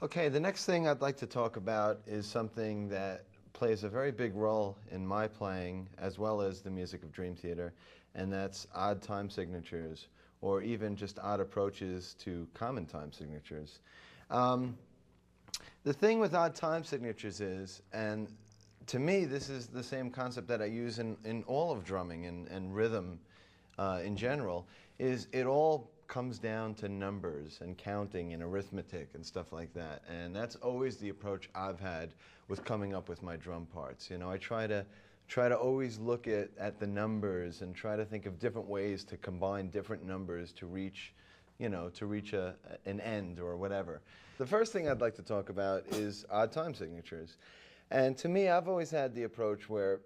Okay, the next thing I'd like to talk about is something that plays a very big role in my playing as well as the music of Dream Theater, and that's odd time signatures, or even just odd approaches to common time signatures. The thing with odd time signatures is, and to me this is the same concept that I use in all of drumming and rhythm in general, is it all comes down to numbers and counting and arithmetic and stuff like that. And that's always the approach I've had with coming up with my drum parts. You know, I try to always look at the numbers and try to think of different ways to combine different numbers to reach, you know, to reach an end or whatever. The first thing I'd like to talk about is odd time signatures. And to me, I've always had the approach where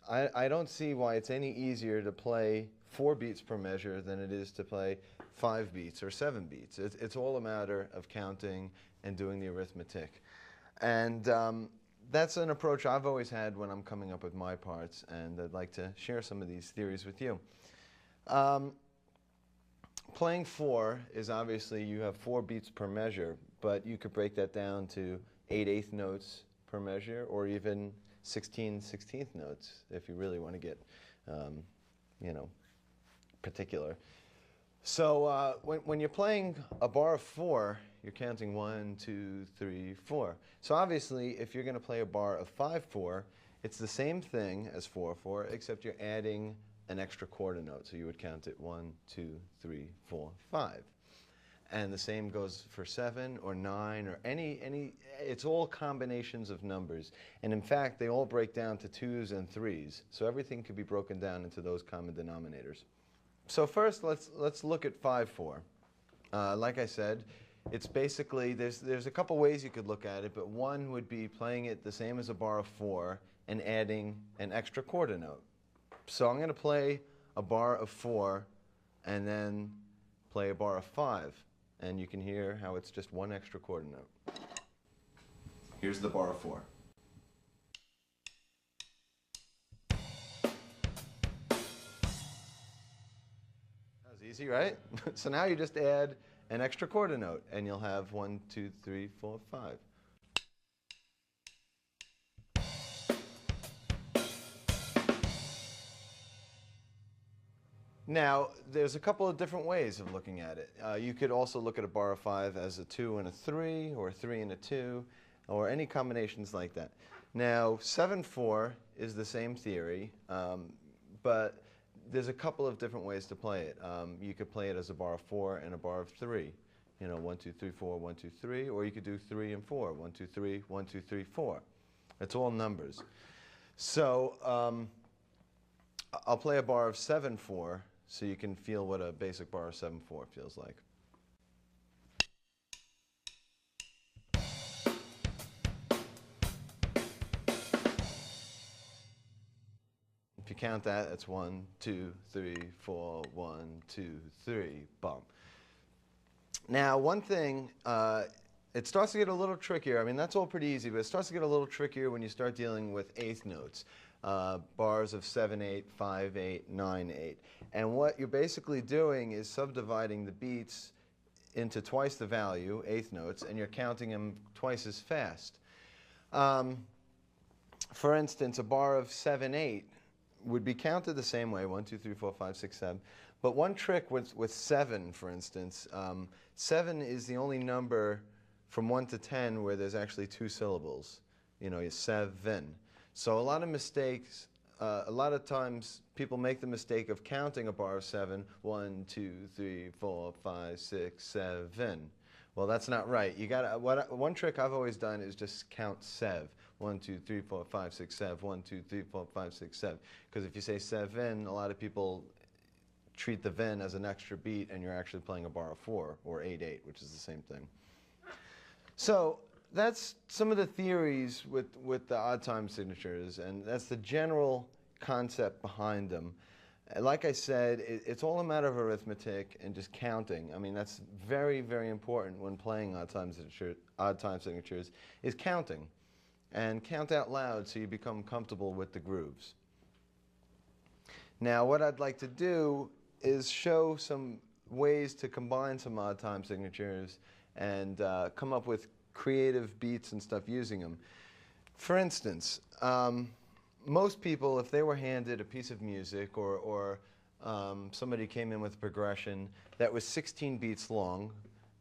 I don't see why it's any easier to play 4 beats per measure than it is to play 5 beats or 7 beats. It's all a matter of counting and doing the arithmetic. And that's an approach I've always had when I'm coming up with my parts, and I'd like to share some of these theories with you. Playing 4 is obviously, you have 4 beats per measure, but you could break that down to 8/8 notes per measure, or even 16/16 notes if you really want to get, you know, particular. So when you're playing a bar of 4, you're counting 1, 2, 3, 4. So obviously, if you're going to play a bar of 5/4, it's the same thing as 4/4, except you're adding an extra quarter note. So you would count it 1, 2, 3, 4, 5. And the same goes for 7 or 9 or any. It's all combinations of numbers. And in fact, they all break down to 2s and 3s. So everything could be broken down into those common denominators. So first, let's look at 5/4. Like I said, it's basically, there's a couple ways you could look at it, but one would be playing it the same as a bar of 4 and adding an extra quarter note. So I'm going to play a bar of 4 and then play a bar of 5. And you can hear how it's just one extra quarter note. Here's the bar of 4. That was easy, right? So now you just add an extra quarter note, and you'll have 1, 2, 3, 4, 5. Now, there's a couple of different ways of looking at it. You could also look at a bar of 5 as a 2 and a 3, or a 3 and a 2, or any combinations like that. Now, 7/4 is the same theory, but there's a couple of different ways to play it. You could play it as a bar of 4 and a bar of 3. You know, 1, 2, 3, 4, 1, 2, 3, or you could do 3 and 4, 1, 2, 3, 1, 2, 3, 4. It's all numbers. So I'll play a bar of 7/4. So you can feel what a basic bar of 7/4 feels like. If you count that, that's 1, 2, 3, 4, 1, 2, 3, bump. Now, one thing, it starts to get a little trickier. I mean, that's all pretty easy, but it starts to get a little trickier when you start dealing with 8th notes. Bars of 7/8, 5/8, 9/8. And what you're basically doing is subdividing the beats into twice the value, 8th notes, and you're counting them twice as fast. For instance, a bar of 7/8 would be counted the same way, 1, 2, 3, 4, 5, 6, 7. But one trick with 7, for instance, 7 is the only number from 1 to 10 where there's actually 2 syllables. You know, 7. So a lot of mistakes, a lot of times people make the mistake of counting a bar of 7, 1, 2, 3, 4, 5, 6, 7. Well, that's not right. You gotta, one trick I've always done is just count 7. 1, 2, 3, 4, 5, 6, 7. 1, 2, 3, 4, 5, 6, 7. Because if you say 7, a lot of people treat the ven as an extra beat, and you're actually playing a bar of 4, or 8/8, which is the same thing. So that's some of the theories with the odd time signatures, and that's the general concept behind them. Like I said, it's all a matter of arithmetic and just counting. I mean, that's very, very important when playing odd time signatures, is counting. And count out loud so you become comfortable with the grooves. Now, what I'd like to do is show some ways to combine some odd time signatures and come up with creative beats and stuff using them. For instance, most people, if they were handed a piece of music or somebody came in with a progression that was 16 beats long,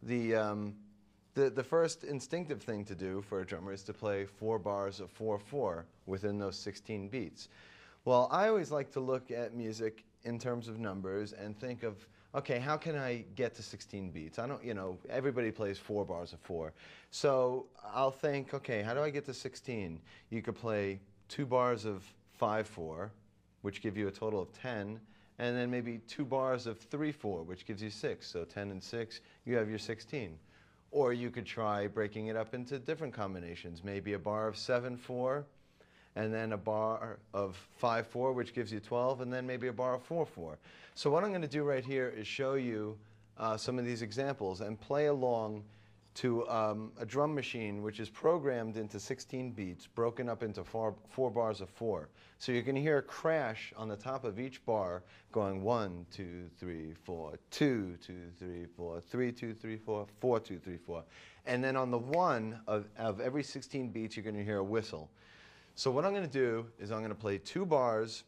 the first instinctive thing to do for a drummer is to play 4 bars of 4/4 within those 16 beats. Well, I always like to look at music in terms of numbers and think of, okay, how can I get to 16 beats? I don't, you know, everybody plays 4 bars of 4. So I'll think, okay, how do I get to 16? You could play 2 bars of 5/4, which give you a total of 10, and then maybe 2 bars of 3/4, which gives you 6. So 10 and 6, you have your 16. Or you could try breaking it up into different combinations, maybe a bar of 7/4, and then a bar of 5/4, which gives you 12, and then maybe a bar of 4/4. So what I'm going to do right here is show you some of these examples and play along to a drum machine which is programmed into 16 beats, broken up into 4 bars of 4. So you're going to hear a crash on the top of each bar going 1, 2, 3, 4, 2, 2, 3, 4, 3, 2, 3, 4, 4, 2, 3, 4. And then on the 1 of every 16 beats, you're going to hear a whistle. So what I'm going to do is I'm going to play 2 bars,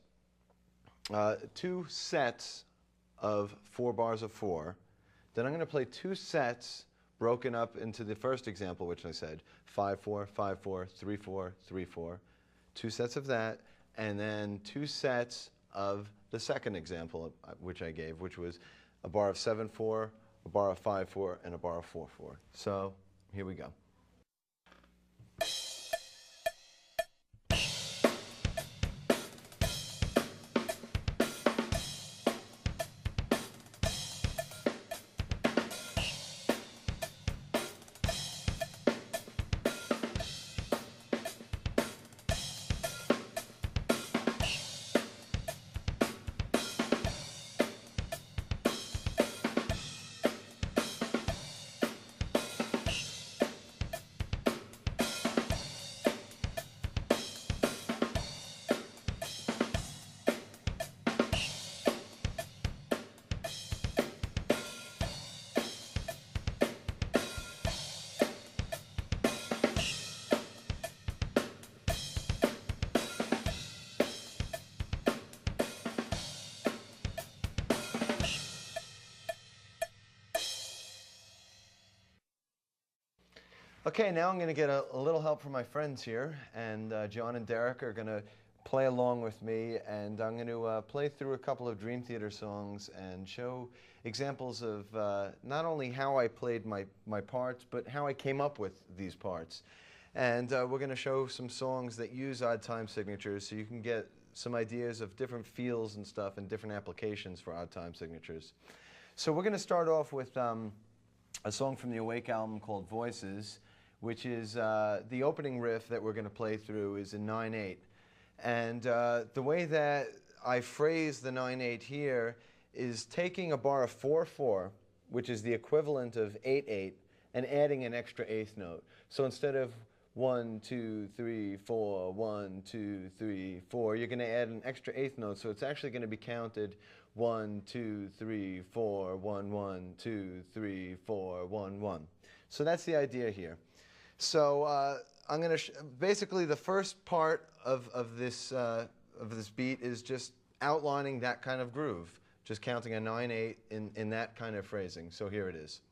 2 sets of 4 bars of 4. Then I'm going to play 2 sets broken up into the first example, which I said 5/4, 5/4, 3/4, 3/4. 2 sets of that, and then 2 sets of the second example, which I gave, which was a bar of 7/4, a bar of 5/4, and a bar of 4/4. So here we go. Okay, now I'm going to get a little help from my friends here, and John and Derek are going to play along with me, and I'm going to play through a couple of Dream Theater songs and show examples of not only how I played my parts, but how I came up with these parts. And we're going to show some songs that use odd time signatures so you can get some ideas of different feels and stuff and different applications for odd time signatures. So we're going to start off with a song from the Awake album called Voices, which is the opening riff that we're going to play through is in 9/8. And the way that I phrase the 9/8 here is taking a bar of 4/4, which is the equivalent of 8/8, and adding an extra 8th note. So instead of 1, 2, 3, 4, 1, 2, 3, 4, you're going to add an extra 8th note. So it's actually going to be counted 1, 2, 3, 4, 1, 1, 2, 3, 4, 1, 1. So that's the idea here. So I'm going to basically the first part of this beat is just outlining that kind of groove, just counting a 9/8 in that kind of phrasing. So here it is.